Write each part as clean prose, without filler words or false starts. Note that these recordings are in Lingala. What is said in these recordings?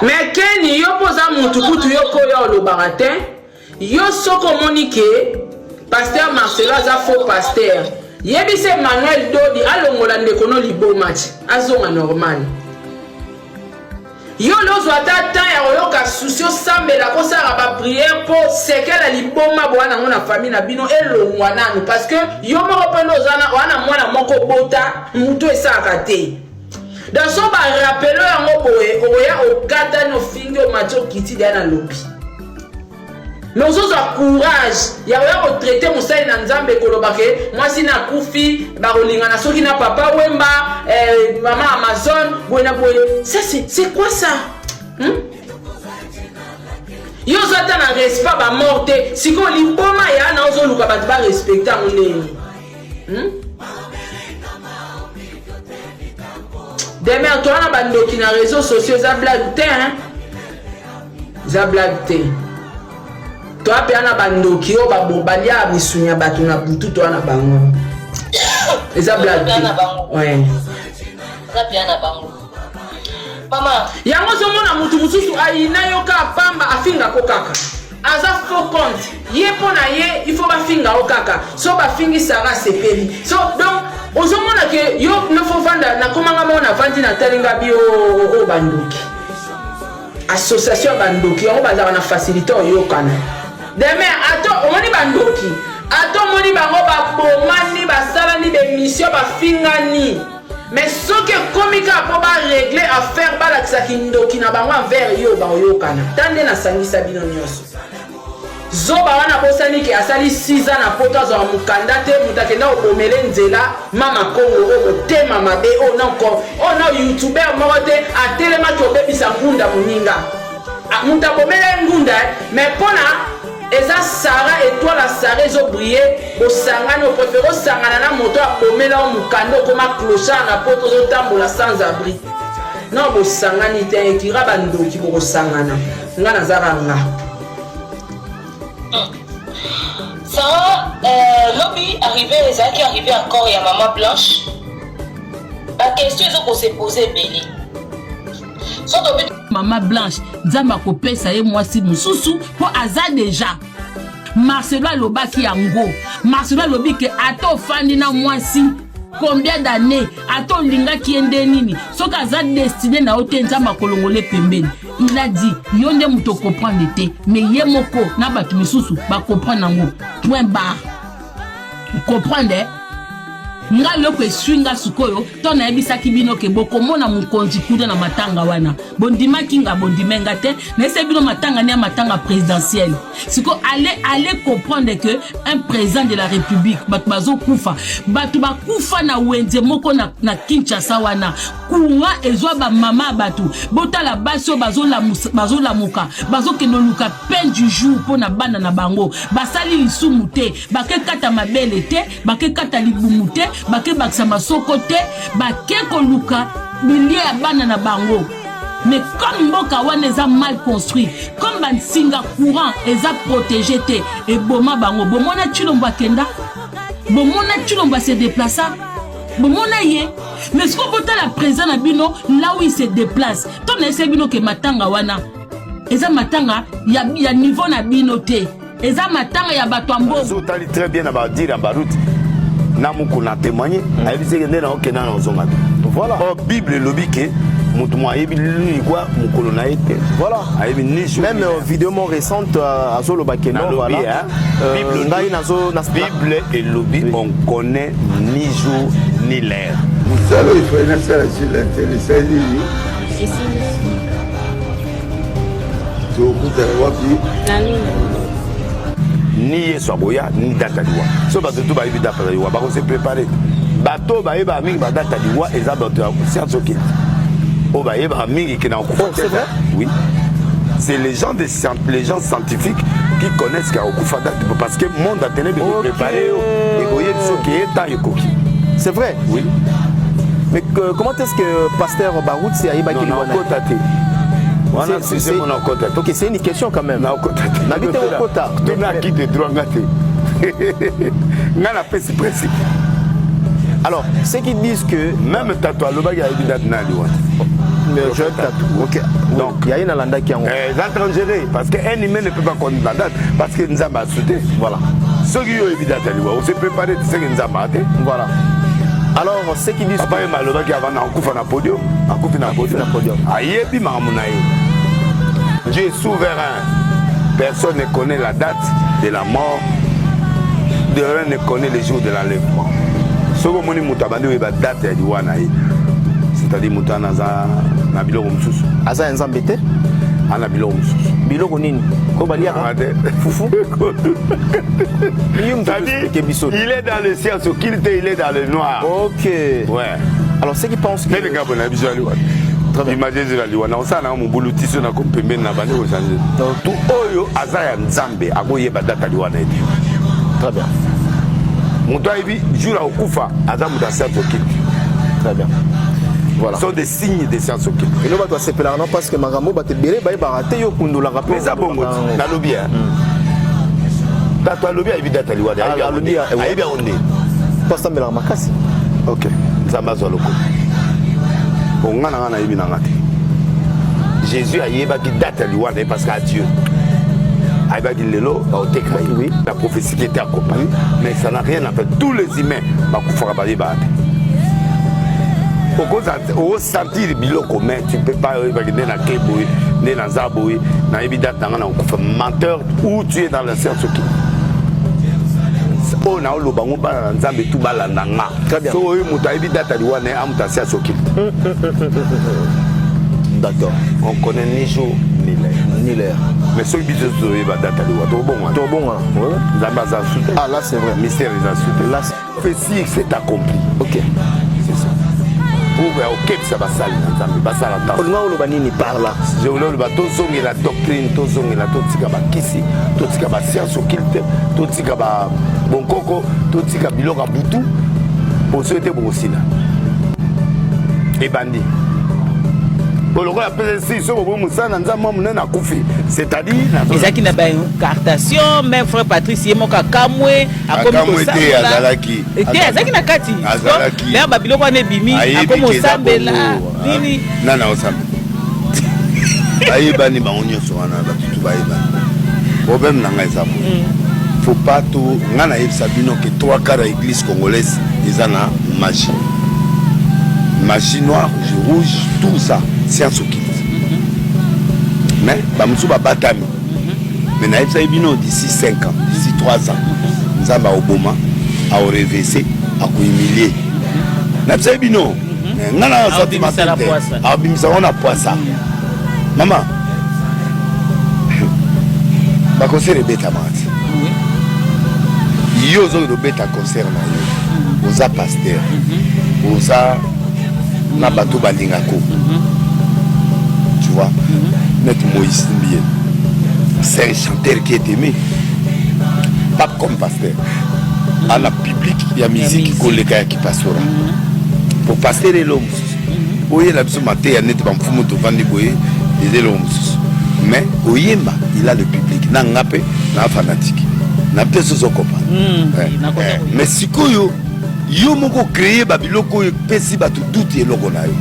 Mais Kenny, yo posa mutukutu yo koyo lo barate. Yo soko monike pasteur Marcelo za faux pasteur. Yebi se Manuel Dodi alongola ndekono libo match. Azonga normal. Yo lozo atata ya oyoka susio sambela kosala ba prière pour sekela liboma bwana ngona famille na bino elongwa nanu parce que yo moko pendo zana wana mwana moko bota muto esaka te. Dans son ba rappelo yango boye oya okata no fingi o macho kiti dana lobi. Mais on a courage. Il y a un traité Moussaï Nanzambe Kolobake. Moi, si na koufi, barolinga na soki na papa Wemba, maman Amazon, Buena Boye. Ça, c'est quoi ça? Yo zata na respect ba morte. Si ko limboma ya na ozo luka bat ba respecter mon Demain, toi, on a bando qui na réseaux sociaux, ça blague, hein? Ça blague, toi pena bando ki o ba bobalia misunya batu na butu to na bango. Eza blague. Ouais. Ça pena bango. Mama, yango zo mona mutu mususu aina yo ka pamba afinga ko kaka. Aza faux compte. Ye pona ye, il faut ba finga o kaka. So ba fingi sara sepeli. So donc ozo mona ke yo no fo vanda na komanga mona vandi na talinga bi o bandoki. Association bandoki on bazara na faciliter yo kana. Demain, attends, on dit bandoki. Attends, on dit bango ba bomani ba salani de mission ba fingani. Mais ce que komika po ba régler à faire ba la kisakindoki na bango envers yo ba yo kana. Tande na sangisa bino nyoso. Zoba wana bosani ki asali 6 ans na poto za mukanda te mutakenda obomele nzela mama Kongo o tema mabe o non ko o no youtuber mote atelema to bebisa ngunda muninga. Mutabomele ngunda mais pona Eza Sarah et toi la Sarah zo briller au sangano préféré sangana na moto a pomela o mukando koma clochard na poto zo tambola sans abri. Non bo sangani te ekira bando ki bo sangana. Ngana zaranga. Sarah lobby arrivé ça qui arrivé encore ya maman Blanche. La question est qu'on s'est posé Béni. Maman Blanche, Nzamba kopesa ye mwasi mususu po aza déjà. Marcelo Lobaki yango. Marcelo lobi ke ato fandi na mwasi combien d'années ato linga kiende nini. Soka aza destiné na ote Nzamba kolongole pembeni. Il a dit yonde muto comprendre te mais ye moko na batu mususu ba comprendre ngo. Point barre. Vous comprenez? Nga loko swinga sukoyo to na ebisa kibino ke boko mona mukonzi kuda na matanga wana bondima kinga bondimenga te na sebino matanga ne matanga présidentielle siko allez comprendre que un président de la République batu bazo kufa na wenze moko na Kinshasa wana kunga ezwa ba mama batu botala baso bazo la muka bazo kenoluka peine du jour pona bana na bango basali lisumu te bake kata mabele te bake kata libumu te bake baksa masoko te bake koluka bilie ya bana na bango. Mais comme mboka wana eza mal construit, comme bansinga courant eza protégé te et boma bango bomona chilomba kenda bomona chilomba se déplacer bomona ye mais ce qu'on peut la présent na bino là où il se déplace ton ese bino ke matanga wana eza matanga ya niveau na bino te eza matanga ya bato ambo so tali très bien na dire en baroute na muko na témoigner ayebise ke ndena okena na ozonga voilà o bible lobike mutu mo ayebi luni kwa mukolo na ete voilà ayebi nicho même vidéo mon récente azolo bakeno voilà bible ngai nazo na bible et lobby on connaît ni jour ni l'heure ça il faut une salle sur l'intelligence ici to kuta wapi ni yeso aboya ni data diwa so ba tout ba yebi data diwa ba ko se préparer bato ba yeba mingi ba data diwa eza bato science ok o ba yeba mingi ki na ko c'est vrai oui c'est les gens scientifiques qui connaissent qu'il y a okufa date parce que monde a tenu de préparer et ko yebi so ki eta ekoki c'est vrai oui mais comment est-ce que pasteur Barout c'est ayeba ki non c'est ok, c'est une question quand même. N'habitez au quota. Tu n'as qui de droit gâté. C'est principe. Alors, ceux qui disent que même tatouage le bagage est évident. Joël Tatou. Ok. Donc, il y a une alanda qui est en haut. Étrangers, parce qu'un humain ne peut pas connaître la date, parce que nous avons sauté. Voilà. Ceux qui ont évidemment, on s'est préparé, c'est ce que nous avons raté. Voilà. Alors, ceux qui disent. Papa et Maloba qui avaient un coup sur le podium. Un coup sur le podium. Aïe, puis Mamonaï. Dieu est souverain. Personne ne connaît la date de la mort. De rien ne connaît les jours de l'enlèvement. Ce que moni mutabandi we ba date ya diwana yi. C'est-à-dire mutana za na biloko msusu. Aza nzambete? Ana biloko msusu. Biloko nini? Ko balia fufu. Il est dans le ciel occulte, il est dans le noir. OK. Ouais. Alors ceux qui pensent que les gars bon habitué à liwana. Très bien. Imagine la liwana on sana mo bulu tiso na kompembe na bande ko changer. Tout oyo aza ya nzambe akoye ba date liwana eti. Très bien. Moto aibi jour à okufa aza muta science occulte. Très bien. Voilà. Ce sont des signes de science occulte. Et nous va se faire non parce que magambo ba te béré ba raté yo kundo la rappel. Mais ça bongo na lobby hein. Tato lobby aibi date liwana. Ah lobby aibi onde. Pastor mela makasi. OK. Nzamba zo loko. Ongana ngana aibi na ngate. Jésus a yeba ki date liwana parce qu'à Dieu. Oui. La prophétie qui était accompagnée, mais ça n'a rien à faire. Tous les humains, au sentir biloko, mais tu ne peux pas menteur où tu es dans le science. D'accord. On connaît ni jour ni l'air. Mais ceux qui disent que vous avez date à l'eau, ah là c'est vrai, mystère les insultes. Là c'est c'est accompli. OK. C'est ça. Pour OK ça va salir dans ça la table. On va le par là. Je voulais le bateau et la doctrine, tout et la totika ba kisi, totika ba science occulte, totika ba bon coco, totika biloko butu. Pour ceux qui étaient bon aussi là. Et bandit. C'est-à-dire ils qui n'a pas une cartation même frère Patrice yemoka kamwe akomi azalaki azaki na kati mais babiloko ne bimi akomo sambela nini nana osambela ayebani bangonyo sona batutu bayebani problème na ngai ça faut pas tout ngana yebisa bino que trois quarts de l'église congolaise ezana magie magie noire, rouge, tout ça, science occulte. Mais, Bamoussou Batami. Mais naïf Saïbino d'ici 5 ans, d'ici 3 ans, nous avons Obama, à réveiller, à humilier. Naïf Saïbino, on a poisson. Maman, je conseille le bêta mat. Yo zo le bêta concerne aux pasteurs, aux na bateau balingako. Tu vois, Net Moïse Mbien, c'est un chanteur qui est aimé, pas comme pasteur. À la public, il y a musique qui passera. Pour passer les l'homme, oui, la matin, il y a net bamfumo to vandi boye, les l'homme. Mais Oyemba, il a le public, n'a ngapé, n'a fanatique, n'a peut se copain. Mais si koyo yo moko créer babiloko pesi batu tout et logo na yo.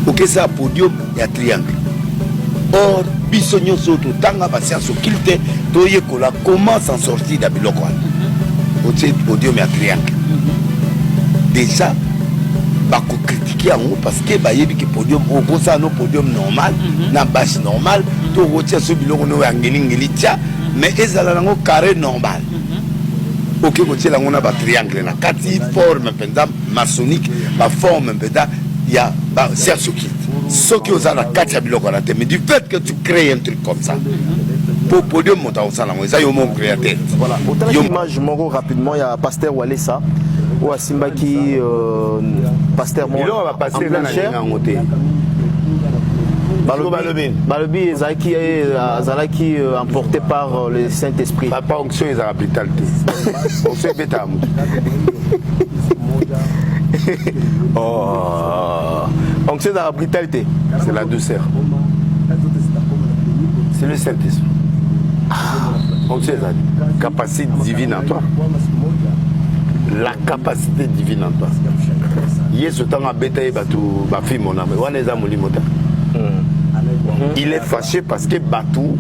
OK ça podium ya triangle. Or biso nyonso to tanga ba science occulte to yekola comment s'en sortir da biloko. Au podium ya triangle. Déjà ba ko critiquer en parce que ba yebi que podium au ça no podium normal na base normal to rotia so biloko no ya ngeli tia mais ezala nango carré normal. OK côté là on a ba triangle na kati forme penda maçonnique ba forme penda il y a ba science occulte ce qui aux la kati ya biloko na te mais du fait que tu crées un truc comme ça pour podium monta au salon ça yo mon créateur voilà autant l'image moro rapidement il y a pasteur Walesa ou Asimbaki pasteur mon il va passer dans la ngoté Balobi Zalaki emporté par le Saint-Esprit. Papa onction est à vitalité. On se fait à oh, onction est à vitalité. C'est la douceur. C'est le Saint-Esprit. Onction est la capacité divine en toi. La capacité divine en toi. Yesu tanga beta batu ba fi mon âme. Wana eza molimo ta. Il est fâché parce que batu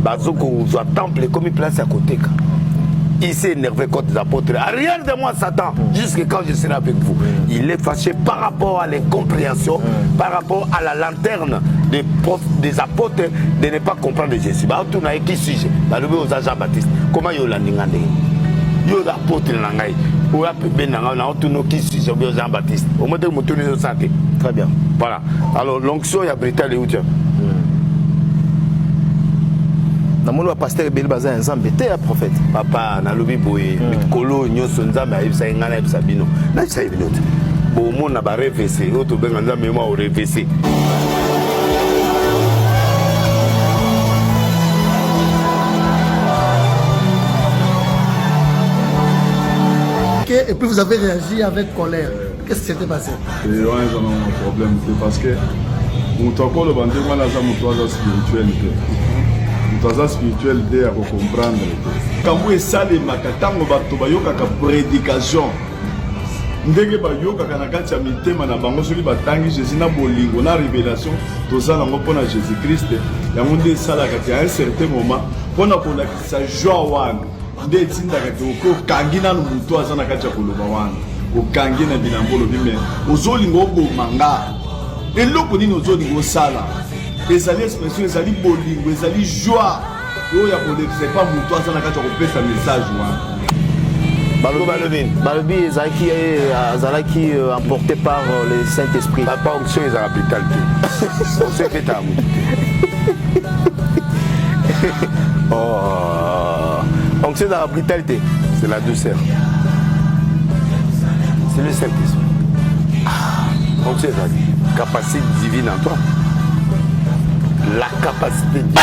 bazoko zo temple comme place à côté. Il s'est énervé contre les apôtres. Arrière de moi, Satan, jusqu'à quand je serai avec vous. Il est fâché par rapport à l'incompréhension, par rapport à la lanterne des apôtres de ne pas comprendre Jésus. Tu n'as qui sujet. Jean-Baptiste. Comment il y a l'ingandé? Il y a l'apôtre Nangaï. Il y a qui sujet Jean-Baptiste. Au moins, tu me santé. Très bien. Voilà. Alors, l'onction, il y a Brital et Outia. Namolo pasteur Bel Bazin Nzambe te ya prophète papa na lobi boye mikolo nyoso Nzambe ayebisa ngana yebisa bino na yebisa bino bo mona ba revese o to benga Nzambe mo o revese et puis vous avez réagi avec colère. Qu'est-ce qui s'était passé? Et ouais, ils ont un problème parce que mon temps le bandé moi là ça mon toit spirituel toza spirituel de ya comprendre kambo esalemaka ntango bato bayokaka prédication ndenge bayokaka na kati ya mitema na bango soki batangi jésus na bolingo na révélation toza nango mpona jésus christ yango nde esalaka te à un certain moment mpona kolakisa joie wana nde etindaka te okangi nano moto aza na kati ya koloba wana okangi na bilambo olobi me ozolinga oboma nga eloko nini ozolinga osala ezali expression ezali bolingo ezali joie oyo ya kolekisa pa moto aza na kati ya kopesa message wana balobi ezalaki emporté par le Saint-Esprit. Papa onction ezala vital te onction efeta motu te onction ezala vital te c'est la douceur c'est le Saint-Esprit onction ezali capacité divine en toi. La capacité divine.